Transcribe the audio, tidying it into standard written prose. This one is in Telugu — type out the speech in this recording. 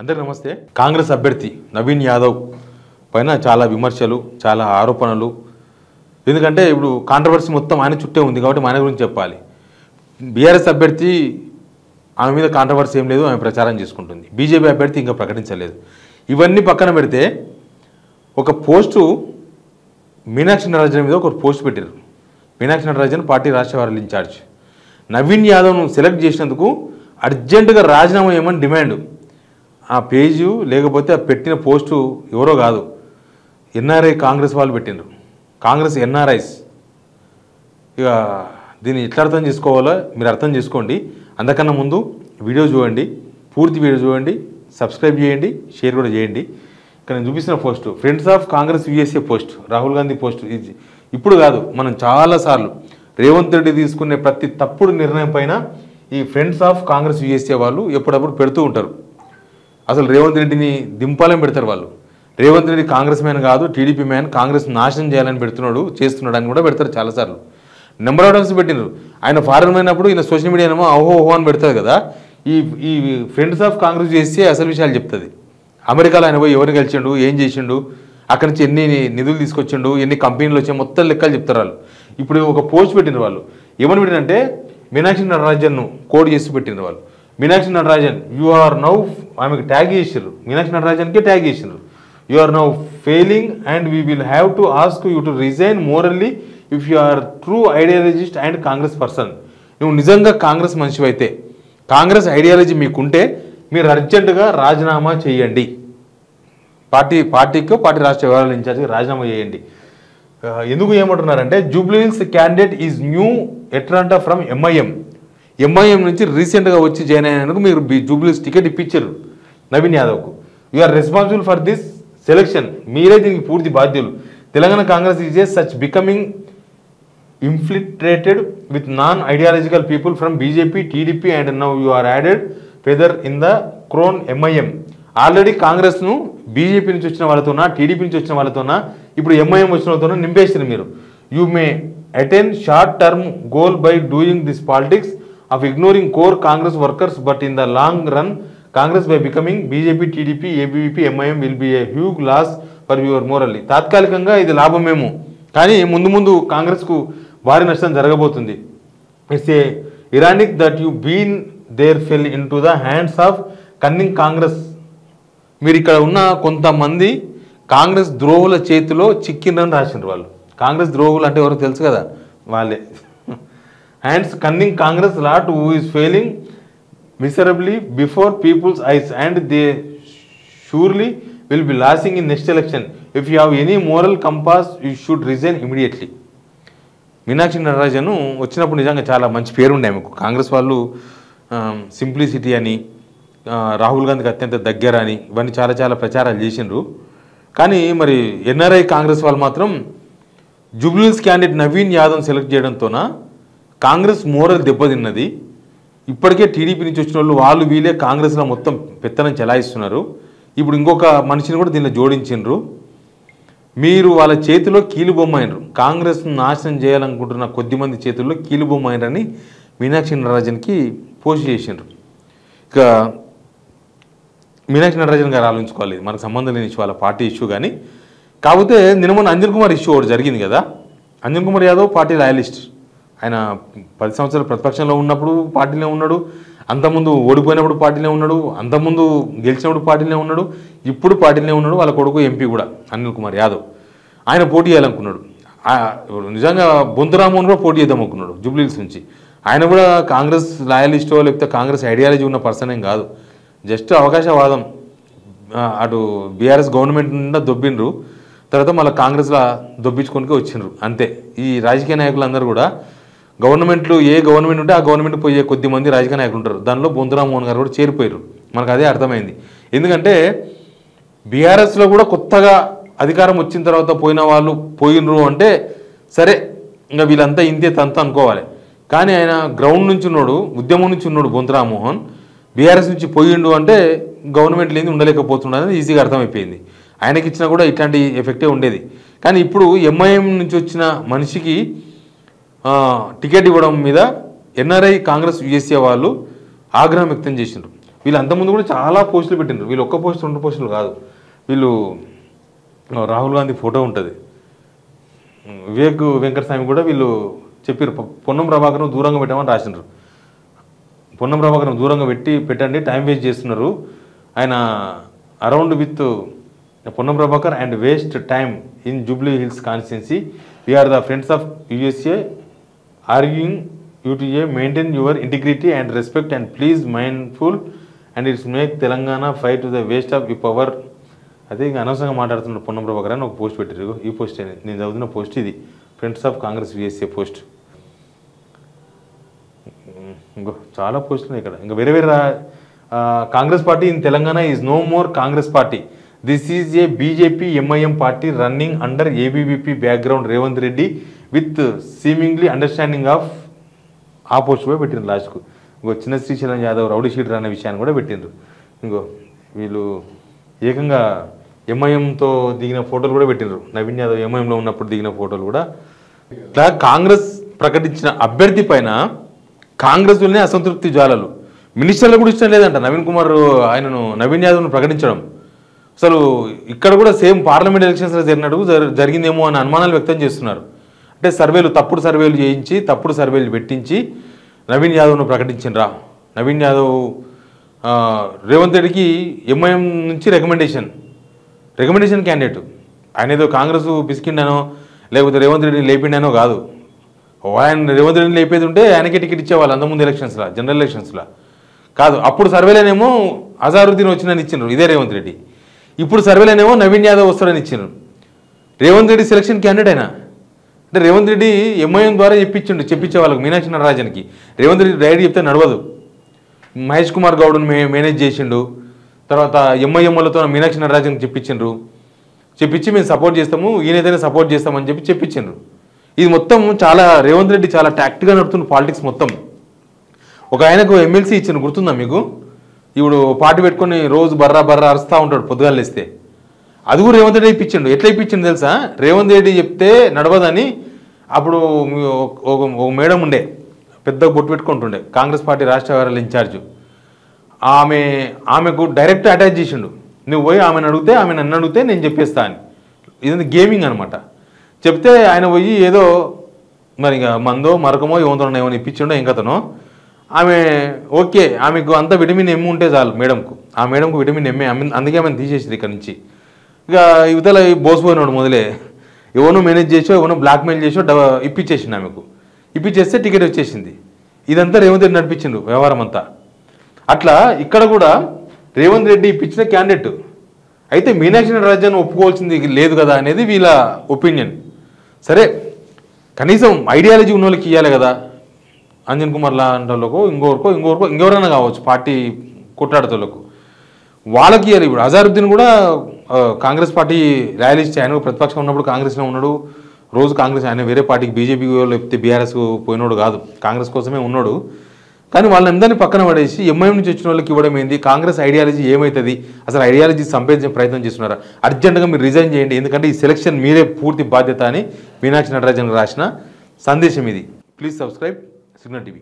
అందరికీ నమస్తే. కాంగ్రెస్ అభ్యర్థి నవీన్ యాదవ్ పైన చాలా విమర్శలు, చాలా ఆరోపణలు. ఎందుకంటే ఇప్పుడు కాంట్రవర్సీ మొత్తం ఆయన చుట్టే ఉంది కాబట్టి ఆయన గురించి చెప్పాలి. బీఆర్ఎస్ అభ్యర్థి ఆమె మీద కాంట్రవర్సీ ఏం లేదు, ఆమె ప్రచారం చేసుకుంటుంది. బీజేపీ అభ్యర్థి ఇంకా ప్రకటించలేదు. ఇవన్నీ పక్కన పెడితే ఒక పోస్టు మీనాక్షి నటరాజన్ మీద ఒక పోస్ట్ పెట్టారు. మీనాక్షి నటరాజన్ పార్టీ రాష్ట్ర వారి ఇన్ఛార్జ్. నవీన్ యాదవ్ను సెలెక్ట్ చేసినందుకు అర్జెంటుగా రాజీనామా చేయమని డిమాండ్. ఆ పేజు లేకపోతే ఆ పెట్టిన పోస్టు ఎవరో కాదు, ఎన్ఆర్ఐ కాంగ్రెస్ వాళ్ళు పెట్టినారు. కాంగ్రెస్ ఎన్ఆర్ఐస్. ఇక దీన్ని ఎట్లా అర్థం చేసుకోవాలో మీరు అర్థం చేసుకోండి. అందుకన్నా ముందు వీడియో చూడండి, పూర్తి వీడియో చూడండి, సబ్స్క్రైబ్ చేయండి, షేర్ కూడా చేయండి. ఇక్కడ నేను చూపిస్తున్న post friends of Congress USA post, Rahul Gandhi post. ఇది ఇప్పుడు కాదు, మనం చాలాసార్లు రేవంత్ రెడ్డి తీసుకునే ప్రతి తప్పుడు నిర్ణయం పైన ఈ ఫ్రెండ్స్ ఆఫ్ కాంగ్రెస్ యూఎస్ఏ వాళ్ళు ఎప్పుడప్పుడు పెడుతూ ఉంటారు. అసలు రేవంత్ రెడ్డిని దింపాలని పెడతారు వాళ్ళు. రేవంత్ రెడ్డి కాంగ్రెస్ మ్యాన్ కాదు, టీడీపీ మ్యాన్, కాంగ్రెస్ నాశనం చేయాలని చేస్తున్నాడు అని కూడా పెడతారు చాలాసార్లు. నెంబర్ ఆఫ్ టైమ్స్ పెట్టినారు. ఆయన ఫారెన్ అయినప్పుడు ఈయన సోషల్ మీడియా ఏమో ఓహో అని పెడతారు కదా. ఈ ఫ్రెండ్స్ ఆఫ్ కాంగ్రెస్ చేస్తే అసలు విషయాలు చెప్తుంది. అమెరికాలో ఆయన పోయి ఎవరిని కలిసిండు, ఏం చేసిండు, అక్కడి నుంచి ఎన్ని నిధులు తీసుకొచ్చిండు, ఎన్ని కంపెనీలు వచ్చాయి, మొత్తం లెక్కలు చెప్తారు వాళ్ళు. ఇప్పుడు ఒక పోస్ట్ పెట్టినారు వాళ్ళు. ఏమని పెట్టినంటే మీనాక్షి నటరాజన్ను కోడ్ చేసి పెట్టినారు వాళ్ళు. Meenakshi Natarajan you are now, ఆమెకు ట్యాగ్ చేసారు, మీనాక్షి నటరాజన్కే ట్యాగ్ చేసినారు. You are now failing and we will have to ask you to resign morally if you are true ideologist and Congress person. నువ్వు నిజంగా కాంగ్రెస్ మనిషివైతే, కాంగ్రెస్ ఐడియాలజీ మీకుంటే మీరు అర్జెంటుగా రాజీనామా చేయండి. పార్టీ రాష్ట్ర వ్యవహారాల ఇన్ఛార్జిగా రాజీనామా చేయండి. ఎందుకు ఏమంటున్నారంటే Jubilee Hills candidate is new entrant from MIM నుంచి రీసెంట్గా వచ్చి జాయిన్ అయినందుకు మీరు జూబ్లీహిల్స్ టికెట్ ఇప్పించారు నవీన్ యాదవ్కు. You are responsible for this selection. మీరే దీనికి పూర్తి బాధ్యులు. Telangana Congress is a such becoming infiltrated with non-ideological people from BJP, TDP and now you are added feather in the crown MIM. Already కాంగ్రెస్ను బీజేపీ నుంచి వచ్చిన వాళ్ళతోనా, టీడీపీ నుంచి వచ్చిన వాళ్ళతోనా, ఇప్పుడు ఎంఐఎం వచ్చిన వాళ్ళతోనా నింపేస్తారు మీరు. You may attain short term goal by doing this politics of ignoring core Congress workers but in the long run Congress by becoming BJP, TDP, ABVP, MIM will be a huge loss for your morally. తాత్కాలికంగా ఇది లాభమేమో, కానీ ముందు కాంగ్రెస్కు భారీ నష్టం జరగబోతుంది. It's a ironic that you been there fell into the hands of cunning Congress. మీరు ఇక్కడ ఉన్న కొంతమంది కాంగ్రెస్ ద్రోహుల చేతిలో చిక్కిందని రాసిండ్రు వాళ్ళు. కాంగ్రెస్ ద్రోహులు అంటే ఎవరో తెలుసు కదా, వాళ్ళే. Hands cunning Congress lot who is failing miserably before peoples eyes and they surely will be losing in next election. If you have any moral compass you should resign immediately. Meenakshi Natarajan వచ్చినప్పుడు నిజంగా చాలా మంచి పేరు ఉండే ఆమెకు. కాంగ్రెస్ వాళ్ళు సింప్లిసిటీ అని, రాహుల్ గాంధీకి అత్యంత దగ్గర అని, ఇవన్నీ చాలా ప్రచారాలు చేసిండ్రు. కానీ మరి ఎన్ఆర్ఐ కాంగ్రెస్ వాళ్ళు మాత్రం జూబ్లీహిల్స్ క్యాండిడేట్ నవీన్ యాదవ్ సెలెక్ట్ చేయడంతోన కాంగ్రెస్ మోరల్ దెబ్బతిన్నది. ఇప్పటికే టీడీపీ నుంచి వచ్చిన వాళ్ళు వీళ్ళే కాంగ్రెస్లో మొత్తం పెత్తనం చెలాయిస్తున్నారు. ఇప్పుడు ఇంకొక మనిషిని కూడా దీనిలో జోడించిండ్రు. మీరు వాళ్ళ చేతిలో కీలుబొమ్మ అయినరు. కాంగ్రెస్ను నాశనం చేయాలనుకుంటున్న కొద్దిమంది చేతుల్లో కీలుబొమ్మ అయినరని మీనాక్షి నటరాజన్కి పోస్ట్ చేసిండ్రు. ఇక మీనాక్షి నటరాజన్ గారు ఆలోచించుకోవాలి, మనకు సంబంధం లేని ఇష్యూ, వాళ్ళ పార్టీ ఇష్యూ. కానీ కాకపోతే నిన్న అంజన్ కుమార్ ఇష్యూ ఒకటి జరిగింది కదా. అంజన్ కుమార్ యాదవ్ పార్టీ రాయలిస్ట్. ఆయన 10 సంవత్సరాలు ప్రతిపక్షంలో ఉన్నప్పుడు పార్టీలో ఉన్నాడు, అంతకుముందు ఓడిపోయినప్పుడు పార్టీలో ఉన్నాడు, అంతకుముందు గెలిచినప్పుడు పార్టీలో ఉన్నాడు, ఇప్పుడు పార్టీలో ఉన్నాడు. వాళ్ళ కొడుకు ఎంపీ కూడా అనిల్ కుమార్ యాదవ్. ఆయన పోటీ చేయాలనుకున్నాడు. నిజంగా బొంతురామోహన్ కూడా పోటీ చేద్దాం అనుకున్నాడు జూబ్లీహిల్స్ నుంచి. ఆయన కూడా కాంగ్రెస్ లాయలిస్టో లేకపోతే కాంగ్రెస్ ఐడియాలజీ ఉన్న పర్సన్ ఏం కాదు, జస్ట్ అవకాశవాదం. అటు బీఆర్ఎస్ గవర్నమెంట్ నుండి దొబ్బిండ్రు, తర్వాత మళ్ళీ కాంగ్రెస్లో దొబ్బించుకొని వచ్చిండ్రు అంతే. ఈ రాజకీయ నాయకులందరూ కూడా గవర్నమెంట్లు, ఏ గవర్నమెంట్ ఉంటే ఆ గవర్నమెంట్ పోయే కొద్దిమంది రాజకీయ నాయకులు ఉంటారు. దానిలో బొంతురామోహన్ గారు కూడా చేరిపోయారు. మనకు అదే అర్థమైంది. ఎందుకంటే బీఆర్ఎస్లో కూడా కొత్తగా అధికారం వచ్చిన తర్వాత పోయిన వాళ్ళు పోయినరు అంటే సరే, ఇంకా వీళ్ళంతా ఇంతే తంత అనుకోవాలి. కానీ ఆయన గ్రౌండ్ నుంచి ఉన్నాడు, ఉద్యమం నుంచి ఉన్నాడు బొంతురామోహన్. బీఆర్ఎస్ నుంచి పోయిండు అంటే గవర్నమెంట్ లేని ఉండలేకపోతున్నాడు అనేది ఈజీగా అర్థమైపోయింది. ఆయనకి ఇచ్చినా కూడా ఇట్లాంటి ఎఫెక్టే ఉండేది. కానీ ఇప్పుడు ఎంఐఎం నుంచి వచ్చిన మనిషికి టికెట్ ఇవ్వడం మీద ఎన్ఆర్ఐ కాంగ్రెస్ యూఎస్ఏ వాళ్ళు ఆగ్రహం వ్యక్తం చేసిండ్రు. వీళ్ళు అంతకుముందు కూడా చాలా పోస్టులు పెట్టినారు. వీళ్ళు ఒక్క పోస్ట్ 2 పోస్టులు కాదు. వీళ్ళు రాహుల్ గాంధీ ఫోటో ఉంటుంది, వివేక్ వెంకటస్వామి కూడా వీళ్ళు చెప్పారు పొన్నం ప్రభాకర్ను దూరంగా పెట్టామని రాసినారు. పొన్నం ప్రభాకర్ను దూరంగా పెట్టండి, టైం వేస్ట్ చేస్తున్నారు ఆయన around with Ponnam Prabhakar and waste time in Jubilee Hills constituency. We are the friends of USA arguing you to maintain your integrity and respect and please mindful and it's make Telangana fight to the waste of ఈ పవర్. అదే ఇంకా అనవసరంగా మాట్లాడుతున్నారు పొన్నం ప్రభాకర్ అని ఒక పోస్ట్ పెట్టారు. ఈ పోస్ట్ నేను చదువుతున్న పోస్ట్ ఇది, friends of Congress USA post. ఇంకో చాలా పోస్టులు ఉన్నాయి ఇక్కడ. ఇంకా వేరే వేరే Congress party in Telangana is no more Congress party. This is a BJP MIM party running under ABVP background Revanth Reddy with seemingly understanding of ఆ పోస్ట్ కూడా పెట్టిండ్రు లాస్ట్కు. ఇంకో చిన్న శ్రీశైలం యాదవ్ రౌడీ షీటర్ అనే విషయాన్ని కూడా పెట్టిండ్రు. ఇంకో వీళ్ళు ఏకంగా ఎంఐఎంతో దిగిన ఫోటోలు కూడా పెట్టిండ్రు. నవీన్ యాదవ్ ఎంఐఎంలో ఉన్నప్పుడు దిగిన ఫోటోలు కూడా. ఇట్లా కాంగ్రెస్ ప్రకటించిన అభ్యర్థి పైన కాంగ్రెస్లోనే అసంతృప్తి జ్వాలలు. మినిస్టర్లు కూడా ఇష్టం లేదంట నవీన్ యాదవ్ను ప్రకటించడం. అసలు ఇక్కడ కూడా సేమ్ పార్లమెంట్ ఎలక్షన్స్లో జరిగిందేమో అని అనుమానాలు వ్యక్తం చేస్తున్నారు. అంటే తప్పుడు సర్వేలు చేయించి తప్పుడు సర్వేలు పెట్టించి నవీన్ యాదవ్ను ప్రకటించినరా. నవీన్ యాదవ్ రేవంత్ రెడ్డికి ఎంఐఎం నుంచి రికమెండేషన్ క్యాండిడేట్. ఆయన ఏదో కాంగ్రెస్ పిసికిండానో లేకపోతే రేవంత్ రెడ్డిని లేపిండానో కాదు. ఆయన రేవంత్ రెడ్డిని లేపేది ఉంటే ఆయనకే టికెట్ ఇచ్చేవాళ్ళు అంతకుముందు ఎలక్షన్స్లో, జనరల్ ఎలక్షన్స్లో కాదు. అప్పుడు సర్వేలోనేమో అజారుద్దీన్ వచ్చిందని ఇచ్చినారు ఇదే రేవంత్ రెడ్డి. ఇప్పుడు సర్వేలోనేమో నవీన్ యాదవ్ వస్తాడని ఇచ్చినారు. రేవంత్ రెడ్డి సెలక్షన్ క్యాండిడేట్ అయినా అంటే రేవంత్ రెడ్డి ఎంఐఎం ద్వారా చెప్పించే వాళ్ళకి మీనాక్షి నటరాజన్కి. రేవంత్ రెడ్డి డైరెక్ట్ చెప్తే నడవదు. మహేష్ కుమార్ గౌడ్ని మేనేజ్ చేసిండు. తర్వాత ఎంఐఎంలతో మీనాక్షి నటరాజన్కి చెప్పించి మేము సపోర్ట్ చేస్తాము, ఈయనైతేనే సపోర్ట్ చేస్తామని చెప్పించిండ్రు. ఇది మొత్తం చాలా రేవంత్ రెడ్డి చాలా టాక్ట్గా నడుపుతున్న పాలిటిక్స్ మొత్తం. ఒక ఆయనకు ఎమ్మెల్సీ ఇచ్చిన గుర్తుందా మీకు? ఇప్పుడు పార్టీ పెట్టుకొని రోజు బర్రా అరుస్తూ ఉంటాడు పొద్దుగాలు లేస్తే. అది కూడా రేవంత్ రెడ్డి ఇప్పించిండు. ఎట్లా ఇప్పించిండు తెలుసా? రేవంత్ రెడ్డి చెప్తే నడవదని అప్పుడు ఒక మేడం ఉండే, పెద్ద బొట్టు పెట్టుకుంటుండే, కాంగ్రెస్ పార్టీ రాష్ట్ర వ్యవహారాల ఇన్ఛార్జ్. ఆమెకు డైరెక్ట్ అటాచ్ చేసిండు. నువ్వు పోయి ఆమెను అడిగితే నన్ను అడిగితే నేను చెప్పేస్తా అని. ఇదంతా గేమింగ్ అనమాట. చెప్తే ఆయన పోయి ఏదో మరి ఇక మందో మరకమో ఏమో ఇప్పించిండో ఇంకతనో. ఆమె ఓకే, ఆమెకు అంత విటమిన్ ఎమ్ ఉంటే చాలు మేడంకు. ఆ మేడంకు విటమిన్ ఎంఏ, అందుకే ఆమెను తీసేసింది ఇక్కడ నుంచి. ఇక యువతల బోసిపోయినాడు మొదలే. ఎవరినో మేనేజ్ చేసో ఎవరినో బ్లాక్మెయిల్ చేసో ఇప్పించేసింది ఆమెకు. ఇప్పించేస్తే టికెట్ వచ్చేసింది. ఇదంతా రేవంత్ రెడ్డి నడిపించిండు వ్యవహారం అంతా. అట్లా ఇక్కడ కూడా రేవంత్ రెడ్డి ఇప్పించిన క్యాండిడేట్ అయితే మీనాక్షి నటరాజన్ ఒప్పుకోవాల్సింది లేదు కదా అనేది వీళ్ళ ఒపీనియన్. సరే, కనీసం ఐడియాలజీ ఉన్న వాళ్ళకి ఇవ్వాలి కదా. అంజన్ కుమార్ లాంటి వాళ్ళకు ఇంకెవరైనా కావచ్చు పార్టీ కొట్లాడేటోళ్ళకు, వాళ్ళకి ఇవ్వాలి. ఇప్పుడు అజారుద్దీన్ కూడా కాంగ్రెస్ పార్టీ ర్యాలీస్ట్, ఆయన ప్రతిపక్షం ఉన్నప్పుడు కాంగ్రెస్లో ఉన్నాడు. రోజు కాంగ్రెస్, ఆయన వేరే పార్టీకి బీజేపీ లేకపోతే బీఆర్ఎస్ పోయినోడు కాదు, కాంగ్రెస్ కోసమే ఉన్నాడు. కానీ వాళ్ళందరినీ పక్కన పడేసి ఎంఐఎం నుంచి వచ్చిన వాళ్ళకి ఇవ్వడం ఏంది? కాంగ్రెస్ ఐడియాలజీ ఏమవుతుంది? అసలు ఐడియాలజీ సంపాదించే ప్రయత్నం చేస్తున్నారా? అర్జెంటుగా మీరు రిజైన్ చేయండి, ఎందుకంటే ఈ సెలక్షన్ మీరే పూర్తి బాధ్యత అని మీనాక్షి నటరాజన్ రాసిన సందేశం ఇది. Please subscribe signal TV.